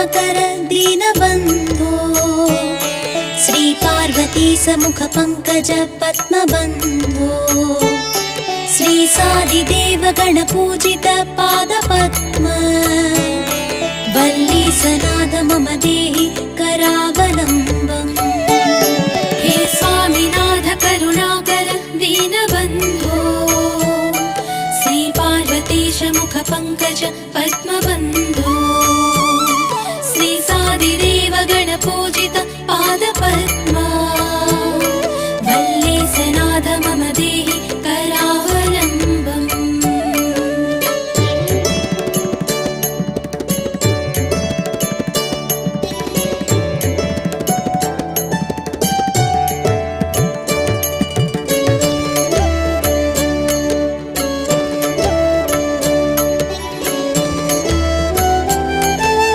करुणाकर दीनबन्धो श्री पार्वती समुख पंकज पद्मबन्धो श्री सादिदेव गणपूजित पादपद्म वल्ली सनाद मम देहि करावलम्बम्। हे स्वामिनाथ करुणाकर दीनबन्धो श्री पार्वतीश मुख पंकज पद्मबन्धो